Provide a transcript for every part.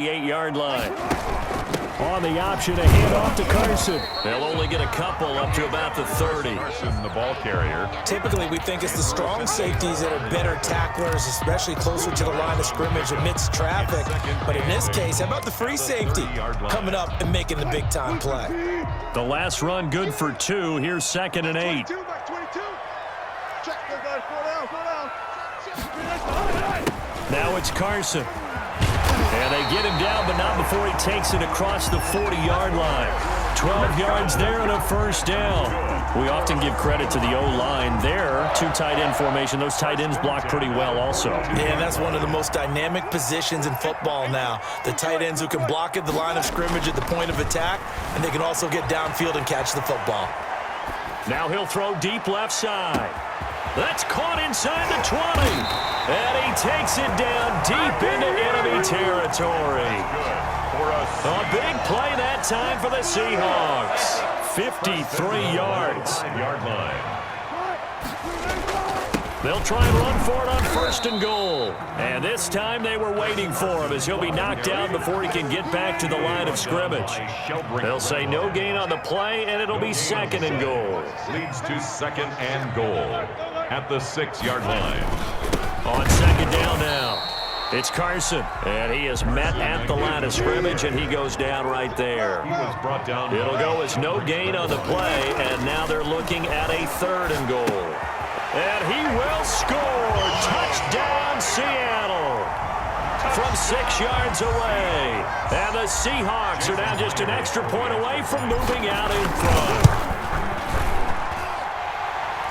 8-yard line. On the option, a handoff to Carson. They'll only get a couple up to about the 30. Carson, the ball carrier. Typically, we think it's the strong safeties that are better tacklers, especially closer to the line of scrimmage amidst traffic. But in this case, how about the free safety coming up and making the big-time play? The last run good for 2. Here's 2nd and 8. Now it's Carson. And they get him down, but not before he takes it across the 40-yard line. 12 yards there and a first down. We often give credit to the O-line there. 2 tight end formation. Those tight ends block pretty well also. Yeah, and that's one of the most dynamic positions in football now. The tight ends who can block at the line of scrimmage at the point of attack, and they can also get downfield and catch the football. Now he'll throw deep left side. That's caught inside the 20. And he takes it down deep into enemy territory. A big play that time for the Seahawks. 53 yards. Yard line. They'll try and run for it on 1st and goal. And this time they were waiting for him as he'll be knocked down before he can get back to the line of scrimmage. They'll say no gain on the play, and it'll be 2nd and goal. Leads to 2nd and goal at the 6-yard line. On 2nd down now, it's Carson. And he is met at the line of scrimmage, and he goes down right there. He was brought down. It'll go as no gain on the play, and now they're looking at a 3rd and goal. And he will score. Touchdown, Seattle. From 6 yards away. And the Seahawks are now just an extra point away from moving out in front.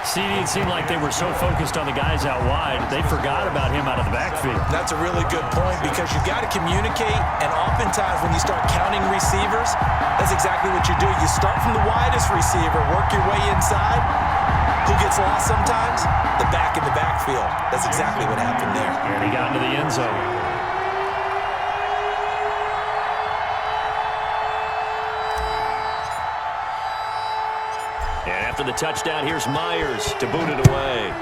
See, it seemed like they were so focused on the guys out wide, they forgot about him out of the backfield. That's a really good point because you've got to communicate, and oftentimes when you start counting receivers, that's exactly what you do. You start from the widest receiver, work your way inside. Who gets lost sometimes? The back in the backfield. That's exactly what happened there. And he got into the end zone. And after the touchdown, here's Myers to boot it away.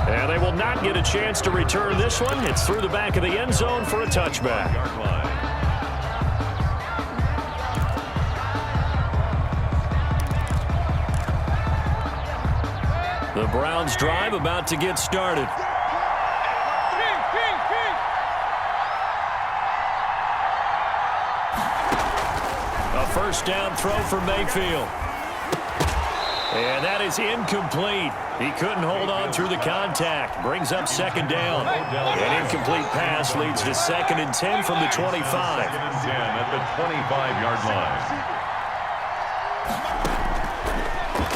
And they will not get a chance to return this one. It's through the back of the end zone for a touchback. The Browns drive about to get started. First down throw for Mayfield. And that is incomplete. He couldn't hold on through the contact. Brings up 2nd down. An incomplete pass leads to 2nd and 10 from the 25. 2nd and 10 at the 25-yard line.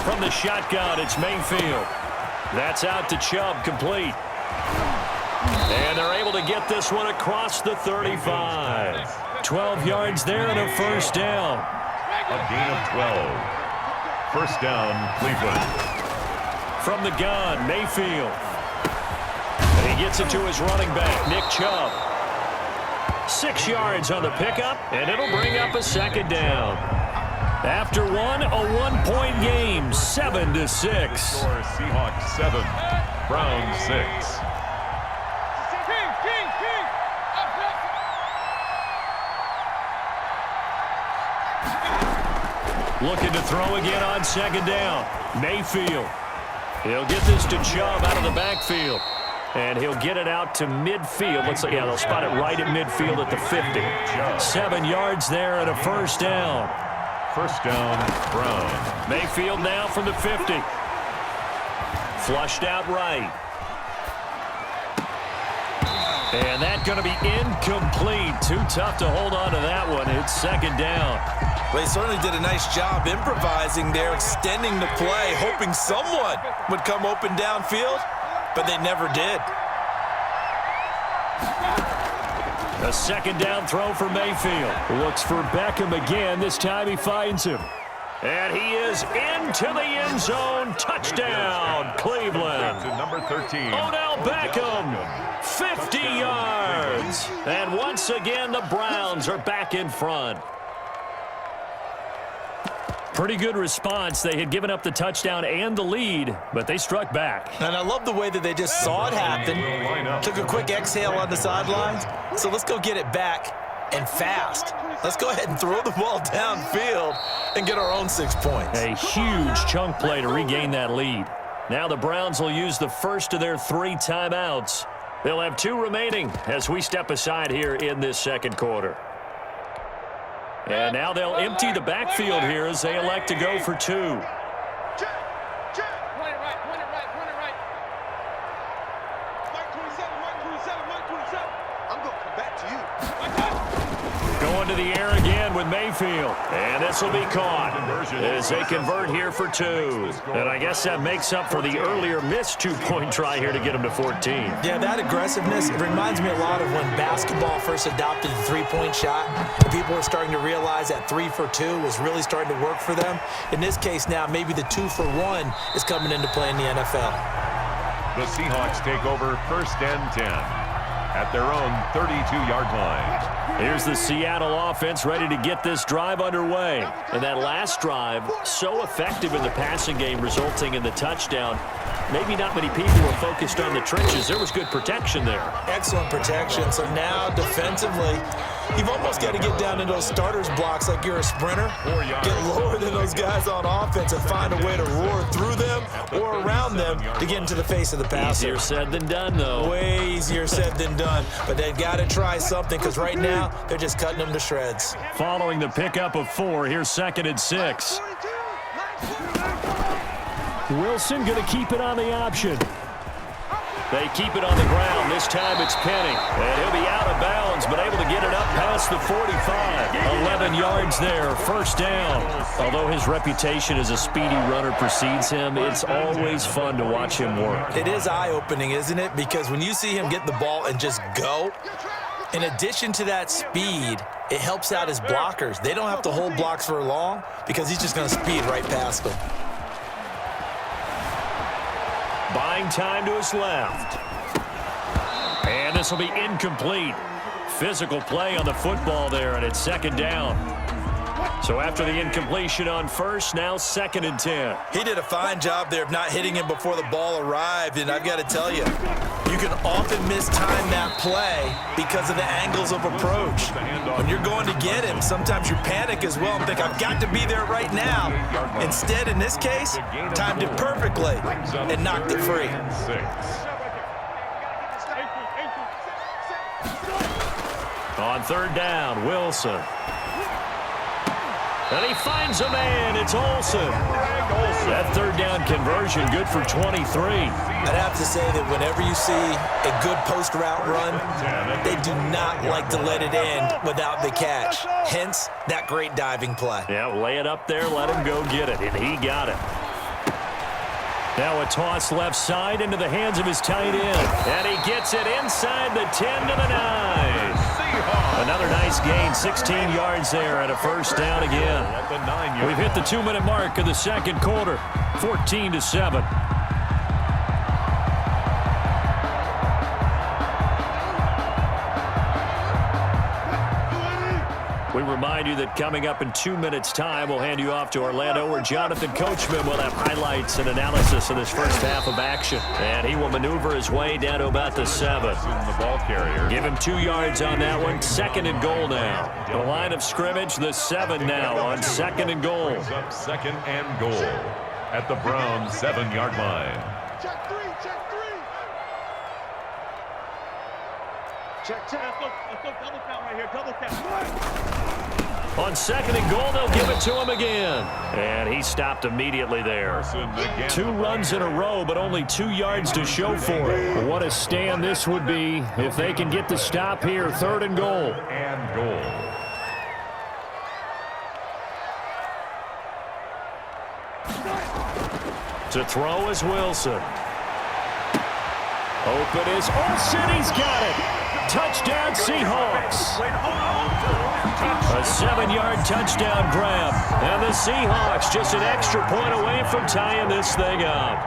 From the shotgun, it's Mayfield. That's out to Chubb, complete. And they're able to get this one across the 35. 12 yards there and a first down. A gain of 12. First down, Cleveland. From the gun, Mayfield. And he gets it to his running back, Nick Chubb. 6 yards on the pickup, and it'll bring up a 2nd down. After one, a 1-point game, 7-6. Seahawks 7, Browns 6. Looking to throw again on 2nd down. Mayfield. He'll get this to Chubb out of the backfield. And he'll get it out to midfield. Looks like, yeah, they'll spot it right at midfield at the 50. 7 yards there and a first down. First down, Browns. Mayfield now from the 50. Flushed out right. And that's going to be incomplete. Too tough to hold on to that one. It's 2nd down. They certainly did a nice job improvising there, extending the play, hoping someone would come open downfield, but they never did. A 2nd down throw for Mayfield. Looks for Beckham again. This time he finds him. And he is into the end zone. Touchdown, Cleveland. To number 13. Odell Beckham, 50 yards. And once again, the Browns are back in front. Pretty good response. They had given up the touchdown and the lead, but they struck back. And I love the way that they just saw it happen, took a quick exhale on the sidelines. So let's go get it back and fast. Let's go ahead and throw the ball downfield and get our own 6 points. A huge chunk play to regain that lead. Now the Browns will use the first of their 3 timeouts. They'll have 2 remaining as we step aside here in this second quarter. And now they'll empty the backfield here as they elect to go for 2. Point it right. Mike 27. I'm going to come back to you. Going to the air again with Mayfield. And this will be caught as they convert here for 2. And I guess that makes up for the earlier missed 2-point try here to get them to 14. Yeah, that aggressiveness, it reminds me a lot of when basketball first adopted the three-point shot. And people were starting to realize that 3 for 2 was really starting to work for them. In this case now, maybe the 2 for 1 is coming into play in the NFL. The Seahawks take over 1st and 10 at their own 32-yard line. Here's the Seattle offense ready to get this drive underway. And that last drive, so effective in the passing game, resulting in the touchdown. Maybe not many people were focused on the trenches. There was good protection there. Excellent protection. So now defensively, you've almost got to get down into those starters blocks like you're a sprinter. Get lower than those guys on offense and find a way to roar through them or around them to get into the face of the passer. Easier said than done, though. Way easier said than done. But they've got to try something because right now they're just cutting them to shreds. Following the pickup of 4, here's 2nd and 6. Wilson going to keep it on the option. They keep it on the ground. This time it's Penny. And he'll be out of bounds, but able to get it up past the 45. 11 yards there, 1st down. Although his reputation as a speedy runner precedes him, it's always fun to watch him work. It is eye-opening, isn't it? Because when you see him get the ball and just go, in addition to that speed, it helps out his blockers. They don't have to hold blocks for long because he's just going to speed right past them. Buying time to his left. And this will be incomplete. Physical play on the football there, and it's 2nd down. So after the incompletion on 1st, now 2nd and 10. He did a fine job there of not hitting him before the ball arrived, and I've got to tell you, you can often mistime that play because of the angles of approach. When you're going to get him, sometimes you panic as well and think, I've got to be there right now. Instead, in this case, timed it perfectly and knocked it free. On 3rd down, Wilson. And he finds a man. It's Olsen. That 3rd down conversion, good for 23. I'd have to say that whenever you see a good post route run, they do not like to let it end without the catch. Hence, that great diving play. Yeah, lay it up there, let him go get it, and he got it. Now a toss left side into the hands of his tight end. And he gets it inside the 10 to the 9. Another nice gain, 16 yards there and a 1st down again. We've hit the 2-minute mark of the second quarter, 14-7. We remind you that coming up in 2 minutes' time, we'll hand you off to Orlando, where Jonathan Coachman will have highlights and analysis of this first half of action. And he will maneuver his way down to about the 7. The ball carrier. Give him 2 yards on that one. 2nd and goal now. The line of scrimmage, the 7 now on 2nd and goal. Up 2nd and goal at the Browns' 7-yard line. Check 3. Check 10. Let's go double count right here. Double count. On 2nd and goal, they'll give it to him again. And he stopped immediately there. 2 runs in a row, but only 2 yards to show for it. What a stand this would be if they can get the stop here. 3rd and goal. And goal. To throw is Wilson. Open is Olsen. He's got it. Touchdown, Seahawks. A 7-yard touchdown grab. And the Seahawks just an extra point away from tying this thing up.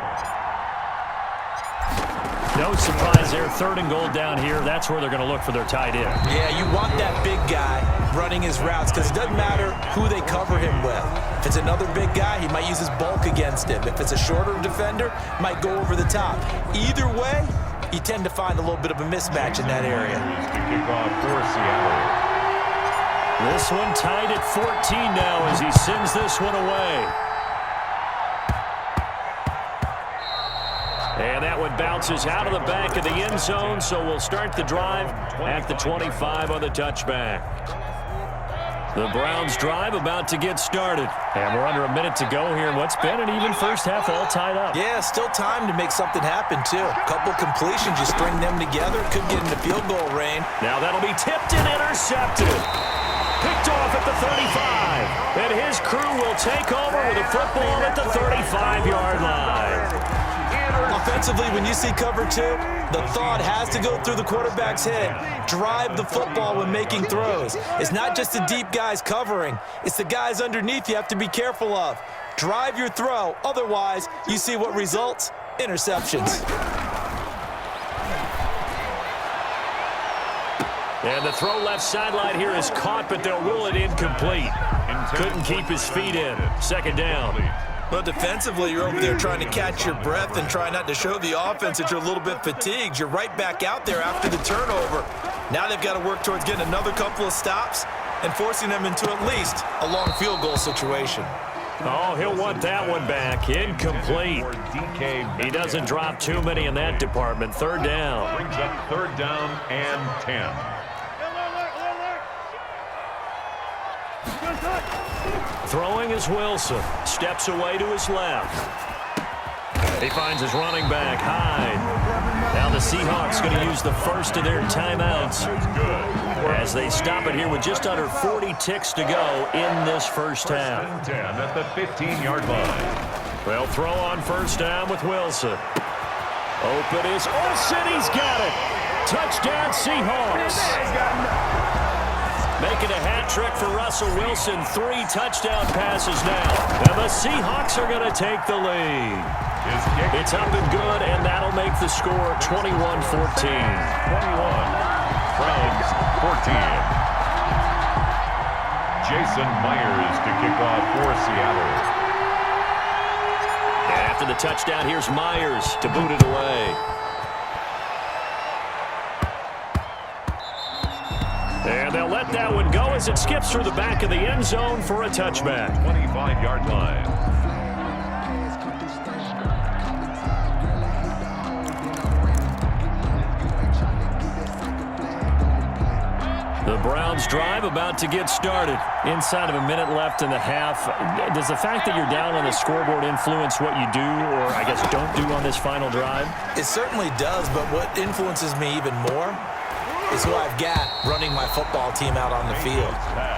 No surprise there. 3rd and goal down here. That's where they're going to look for their tight end. Yeah, you want that big guy running his routes because it doesn't matter who they cover him with. If it's another big guy, he might use his bulk against him. If it's a shorter defender, might go over the top. Either way, you tend to find a little bit of a mismatch in that area. To kick off for Seattle. This one tied at 14 now as he sends this one away. And that one bounces out of the back of the end zone, so we'll start the drive at the 25 on the touchback. The Browns drive about to get started. And we're under a minute to go here in what's been an even first half, all tied up. Yeah, still time to make something happen, too. Couple completions, you string them together, could get into field goal range. Now that'll be tipped and intercepted. Picked off at the 35. And his crew will take over with a football at the 35-yard line. Offensively, when you see cover 2, the thought has to go through the quarterback's head. Drive the football when making throws. It's not just the deep guys covering. It's the guys underneath you have to be careful of. Drive your throw. Otherwise, you see what results? Interceptions. And the throw left sideline here is caught, but they'll rule it incomplete. Couldn't keep his feet in. 2nd down. Well, defensively, you're over there trying to catch your breath and try not to show the offense that you're a little bit fatigued. You're right back out there after the turnover. Now they've got to work towards getting another couple of stops and forcing them into at least a long field goal situation. Oh, he'll want that one back. Incomplete. He doesn't drop too many in that department. 3rd down. Brings up 3rd down and 10. Throwing is Wilson. Steps away to his left. He finds his running back, Hyde. Now the Seahawks going to use the first of their timeouts as they stop it here with just under 40 ticks to go in this first half. 10 at the 15-yard line. They'll throw on 1st down with Wilson. Open is Olsen. He's got it. Touchdown Seahawks. Making a hat trick for Russell Wilson. 3 touchdown passes now. And the Seahawks are going to take the lead. It's up and good, and that'll make the score 21-14. 21. Browns 14. Jason Myers to kick off for Seattle. After the touchdown, here's Myers to boot it away. And they'll let that one go as it skips through the back of the end zone for a touchback. 25-yard line. The Browns drive about to get started. Inside of a minute left in the half. Does the fact that you're down on the scoreboard influence what you do, or I guess don't do on this final drive? It certainly does, but what influences me even more is who I've got running my football team out on the field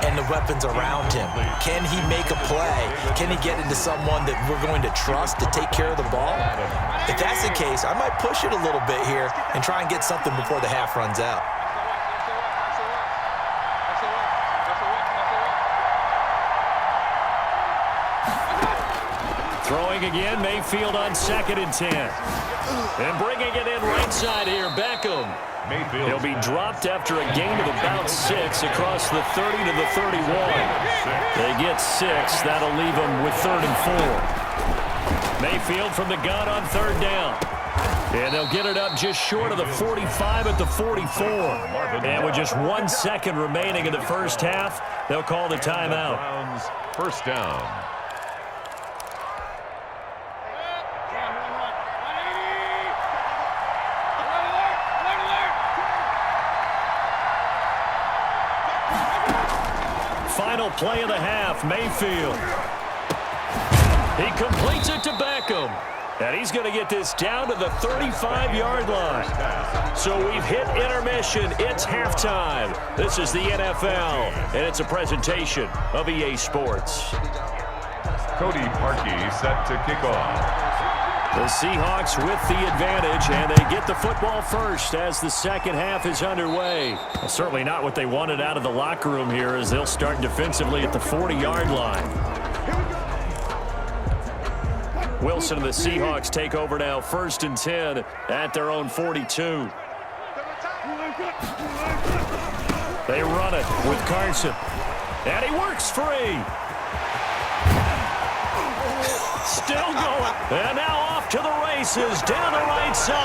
and the weapons around him. Can he make a play? Can he get into someone that we're going to trust to take care of the ball? If that's the case, I might push it a little bit here and try and get something before the half runs out. Throwing again, Mayfield on 2nd and 10. And bringing it in right side here, Beckham. Mayfield. He'll be dropped after a gain of about 6 across the 30 to the 31. They get 6. That'll leave them with 3rd and 4. Mayfield from the gun on 3rd down. And they'll get it up just short of the 45 at the 44. And with just 1 second remaining in the first half, they'll call the timeout. Browns 1st down. Final play of the half, Mayfield. He completes it to Beckham. And he's going to get this down to the 35-yard line. So we've hit intermission. It's halftime. This is the NFL, and it's a presentation of EA Sports. Cody Parkey set to kick off. The Seahawks with the advantage, and they get the football first as the second half is underway. Well, certainly not what they wanted out of the locker room here as they'll start defensively at the 40-yard line. Wilson and the Seahawks take over now, 1st and 10 at their own 42. They run it with Carson. And he works free. Still going. And now off to the races down the right side.